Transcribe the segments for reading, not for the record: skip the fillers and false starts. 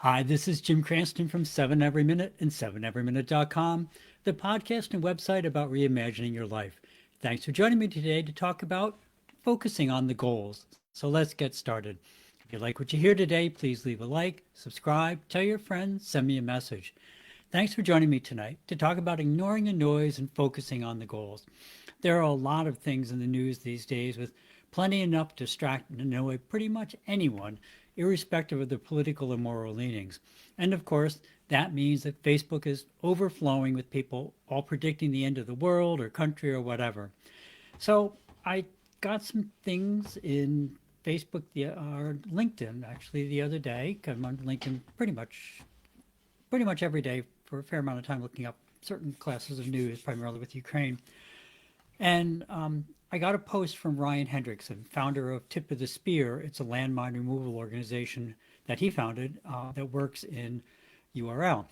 Hi, this is Jim Cranston from 7 Every Minute and 7everyminute.com, the podcast and website about reimagining your life. Thanks for joining me today to talk about focusing on the goals. So let's get started. If you like what you hear today, please leave a like, subscribe, tell your friends, send me a message. Thanks for joining me tonight to talk about ignoring the noise and focusing on the goals. There are a lot of things in the news these days with plenty enough to distract and annoy pretty much anyone, irrespective of their political or moral leanings. And of course, that means that Facebook is overflowing with people all predicting the end of the world or country or whatever. So I got some things in Facebook or LinkedIn actually the other day. I'm on LinkedIn pretty much every day for a fair amount of time looking up certain classes of news, primarily with Ukraine. And I got a post from Ryan Hendrickson, founder of Tip of the Spear. It's a landmine removal organization that he founded that works in URL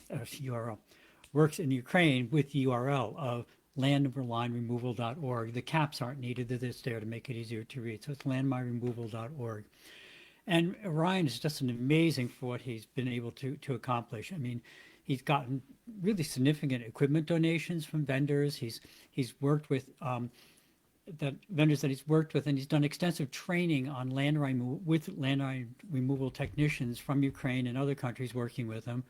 works in Ukraine with the URL of landmineremoval.org. The caps aren't needed; they're just there to make it easier to read. So it's landmineremoval.org. And Ryan is just an amazing for what he's been able to accomplish. I mean, he's gotten really significant equipment donations from vendors. He's worked with the vendors that he's worked with, and he's done extensive training on landmine removal technicians from Ukraine and other countries working with him.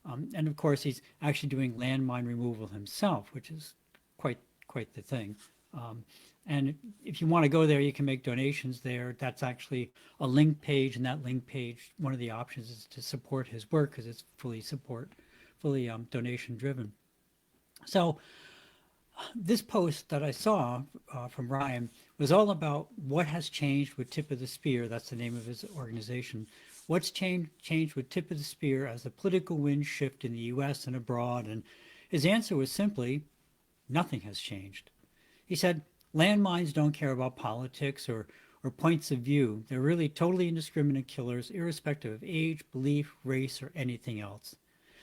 And of course, he's actually doing landmine removal himself, which is quite quite the thing. Um, and if you want to go there, you can make donations there. That's actually a link page, and that link page, one of the options is to support his work because it's fully donation driven. So this post that I saw from Ryan was all about what has changed with Tip of the Spear. That's the name of his organization. What's changed with Tip of the Spear as the political winds shift in the U.S. and abroad? And his answer was simply, nothing has changed. He said, landmines don't care about politics or points of view. They're really totally indiscriminate killers, irrespective of age, belief, race, or anything else.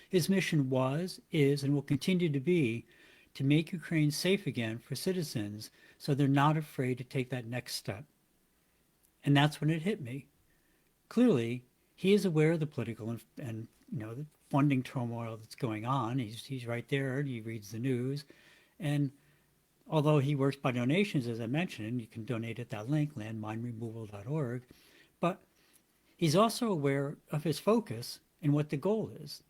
His mission was, is, and will continue to be to make Ukraine safe again for citizens so they're not afraid to take that next step. And that's when it hit me. Clearly, he is aware of the political and the funding turmoil that's going on. He's right there. He reads the news, and although he works by donations, as I mentioned, and you can donate at that link, landmineremoval.org, but he's also aware of his focus and what the goal is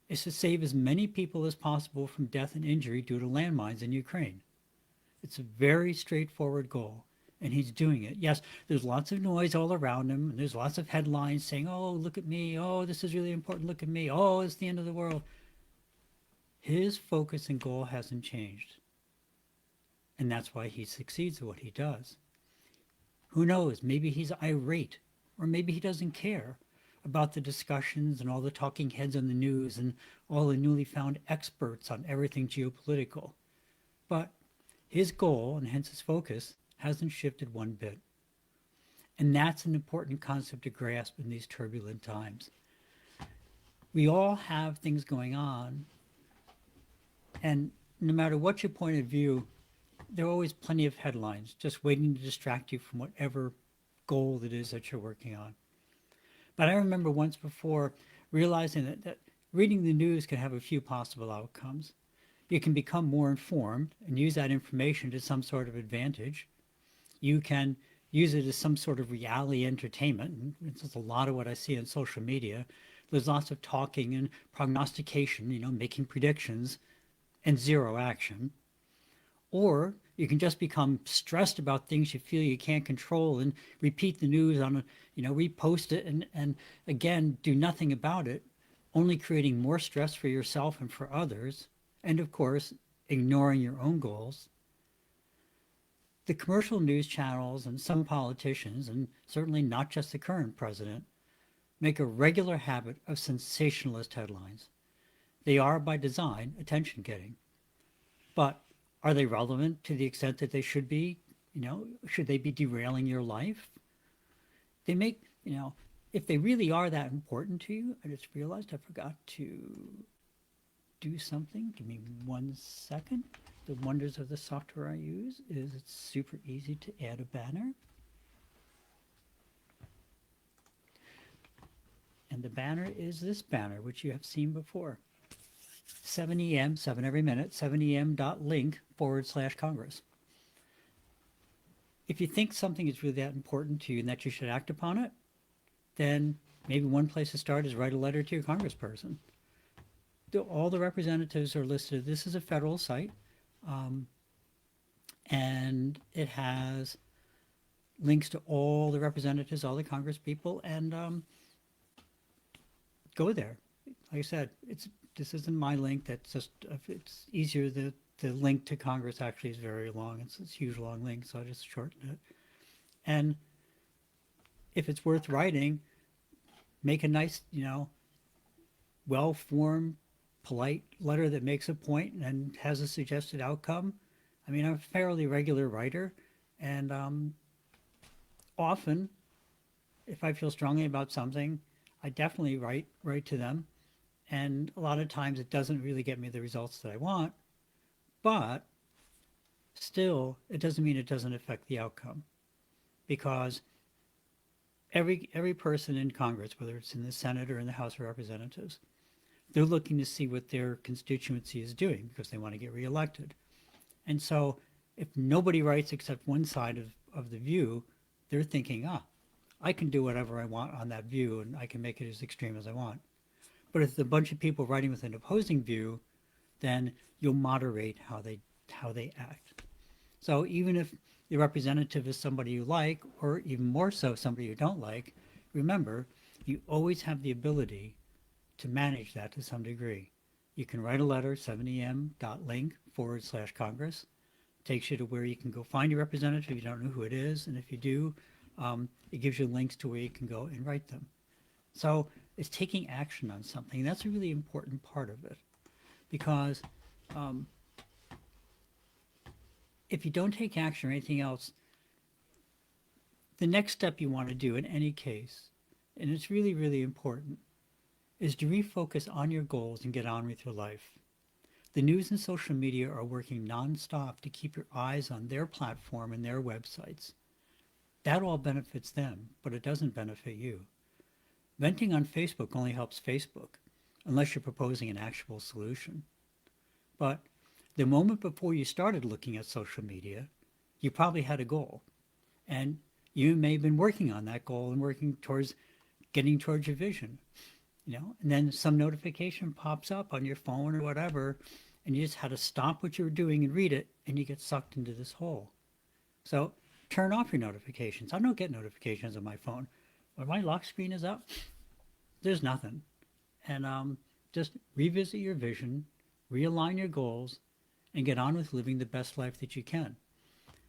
to save as many people as possible from death and injury due to landmines in Ukraine. It's a very straightforward goal, and he's doing it. Yes, there's lots of noise all around him, and there's lots of headlines saying, oh, look at me, oh, this is really important, look at me, oh, it's the end of the world. His focus and goal hasn't changed, and that's why he succeeds at what he does. Who knows? Maybe he's irate, or maybe he doesn't care about the discussions and all the talking heads on the news and all the newly found experts on everything geopolitical. But his goal, and hence his focus, hasn't shifted one bit. And that's an important concept to grasp in these turbulent times. We all have things going on, and no matter what your point of view, there are always plenty of headlines just waiting to distract you from whatever goal it is that you're working on. But I remember once before realizing that reading the news can have a few possible outcomes. You can become more informed and use that information to some sort of advantage. You can use it as some sort of reality entertainment. And it's a lot of what I see on social media. There's lots of talking and prognostication, making predictions and zero action. Or you can just become stressed about things you feel you can't control and repeat the news repost it and again, do nothing about it, only creating more stress for yourself and for others. And of course, ignoring your own goals. The commercial news channels and some politicians, and certainly not just the current president, make a regular habit of sensationalist headlines. They are, by design, attention getting. But are they relevant to the extent that they should be? Should they be derailing your life? They make, if they really are that important to you, I just realized I forgot to do something. Give me 1 second. The wonders of the software I use is it's super easy to add a banner. And And the banner is this banner, which you have seen before. 7 a.m., 7 every minute, 7em.link/Congress. If you think something is really that important to you and that you should act upon it, then maybe one place to start is write a letter to your congressperson. All the representatives are listed. This is a federal site, and it has links to all the representatives, all the Congress people, and go there. Like I said, this isn't my link. That's just it's easier. The link to Congress actually is very long. It's a huge long link, so I just shortened it. And if it's worth writing, make a nice, well-formed, polite letter that makes a point and has a suggested outcome. I mean, I'm a fairly regular writer, and often, if I feel strongly about something, I definitely write to them. And a lot of times it doesn't really get me the results that I want, but still, it doesn't mean it doesn't affect the outcome. Because every person in Congress, whether it's in the Senate or in the House of Representatives, they're looking to see what their constituency is doing because they want to get reelected. And so if nobody writes except one side of the view, they're thinking, I can do whatever I want on that view and I can make it as extreme as I want. But if there's a bunch of people writing with an opposing view, then you'll moderate how they act. So even if the representative is somebody you like, or even more so somebody you don't like, remember, you always have the ability to manage that to some degree. You can write a letter, 7em.link/Congress. Takes you to where you can go find your representative if you don't know who it is. And if you do, it gives you links to where you can go and write them. So it's taking action on something. That's a really important part of it. Because if you don't take action or anything else, the next step you want to do in any case, and it's really, really important, is to refocus on your goals and get on with your life. The news and social media are working nonstop to keep your eyes on their platform and their websites. That all benefits them, but it doesn't benefit you. Venting on Facebook only helps Facebook, unless you're proposing an actual solution. But the moment before you started looking at social media, you probably had a goal. And you may have been working on that goal and working towards getting towards your vision. And then some notification pops up on your phone or whatever, and you just had to stop what you were doing and read it, and you get sucked into this hole. So turn off your notifications. I don't get notifications on my phone. When my lock screen is up, there's nothing. And just revisit your vision, realign your goals, and get on with living the best life that you can.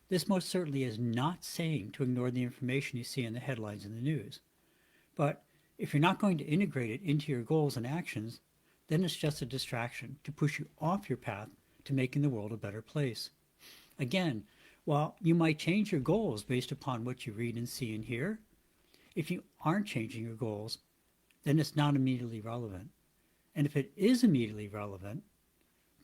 This most certainly is not saying to ignore the information you see in the headlines in the news. But if you're not going to integrate it into your goals and actions, then it's just a distraction to push you off your path to making the world a better place. Again, while you might change your goals based upon what you read and see and hear, if you aren't changing your goals, then it's not immediately relevant. And if it is immediately relevant,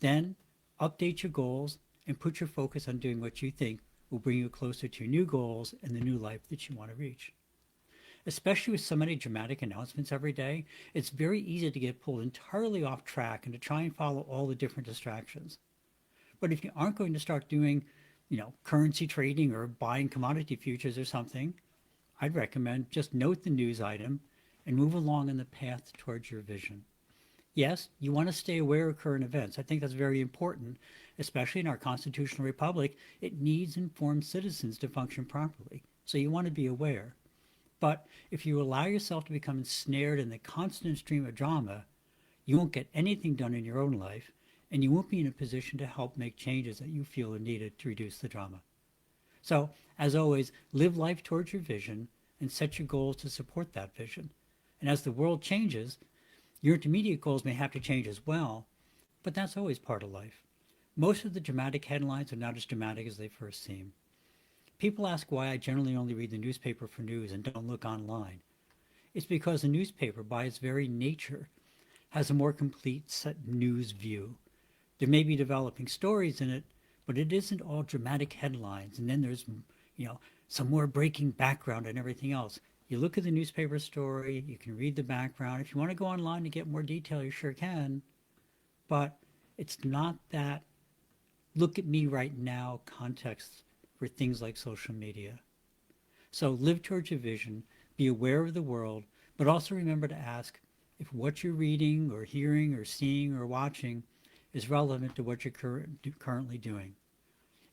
then update your goals and put your focus on doing what you think will bring you closer to your new goals and the new life that you want to reach. Especially with so many dramatic announcements every day, it's very easy to get pulled entirely off track and to try and follow all the different distractions. But if you aren't going to start doing, currency trading or buying commodity futures or something, I'd recommend just note the news item and move along on the path towards your vision. Yes, you want to stay aware of current events. I think that's very important, especially in our constitutional republic. It needs informed citizens to function properly. So you want to be aware. But if you allow yourself to become ensnared in the constant stream of drama, you won't get anything done in your own life, and you won't be in a position to help make changes that you feel are needed to reduce the drama. So, as always, live life towards your vision and set your goals to support that vision. And as the world changes, your intermediate goals may have to change as well, but that's always part of life. Most of the dramatic headlines are not as dramatic as they first seem. People ask why I generally only read the newspaper for news and don't look online. It's because the newspaper, by its very nature, has a more complete news view. There may be developing stories in it, but it isn't all dramatic headlines, and then there's, some more breaking background and everything else. You look at the newspaper story, you can read the background. If you want to go online to get more detail, you sure can. But it's not that look at me right now context for things like social media. So live towards your vision, be aware of the world, but also remember to ask if what you're reading or hearing or seeing or watching is relevant to what you're currently doing.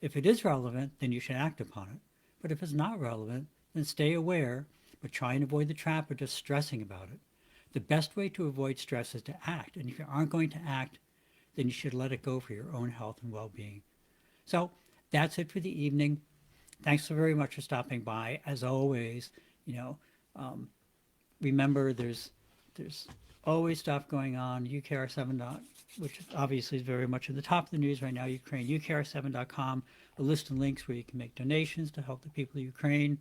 If it is relevant, then you should act upon it. But if it's not relevant, then stay aware, but try and avoid the trap of just stressing about it. The best way to avoid stress is to act. And if you aren't going to act, then you should let it go for your own health and well-being. So that's it for the evening. Thanks so very much for stopping by. As always, you know, um, remember there's always stuff going on. UKR7 which obviously is very much at the top of the news right now. Ukraine, UKR7.com, a list of links where you can make donations to help the people of Ukraine.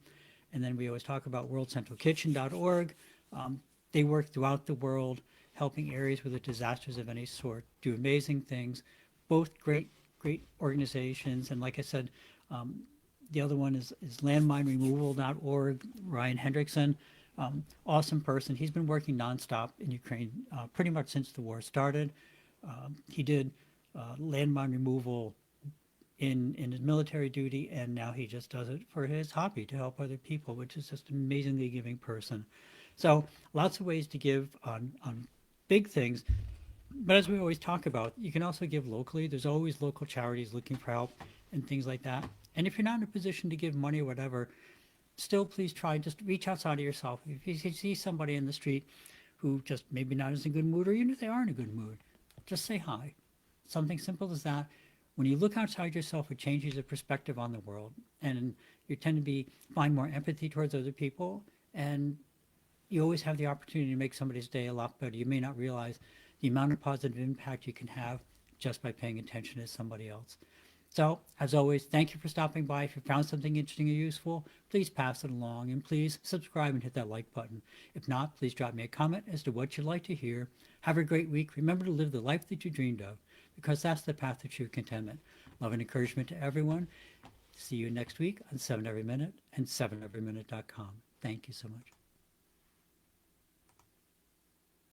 And then we always talk about worldcentralkitchen.org. They work throughout the world, helping areas with disasters of any sort, do amazing things. Both great organizations. And like I said, the other one is landmineremoval.org. Ryan Hendrickson, awesome person. He's been working nonstop in Ukraine pretty much since the war started. He did landmine removal in his military duty, and now he just does it for his hobby to help other people, which is just an amazingly giving person. So lots of ways to give on big things. But as we always talk about, you can also give locally. There's always local charities looking for help and things like that. And if you're not in a position to give money or whatever, still please try, just reach outside of yourself. If you see somebody in the street who just maybe not is in a good mood, or even if they are in a good mood, just say hi. Something simple as that. When you look outside yourself, it changes your perspective on the world, and you tend to find more empathy towards other people, and you always have the opportunity to make somebody's day a lot better. You may not realize the amount of positive impact you can have just by paying attention to somebody else. So, as always, thank you for stopping by. If you found something interesting or useful, please pass it along, and please subscribe and hit that like button. If not, please drop me a comment as to what you'd like to hear. Have a great week. Remember to live the life that you dreamed of, because that's the path to true contentment. Love and encouragement to everyone. See you next week on 7 Every Minute and 7everyminute.com. Thank you so much.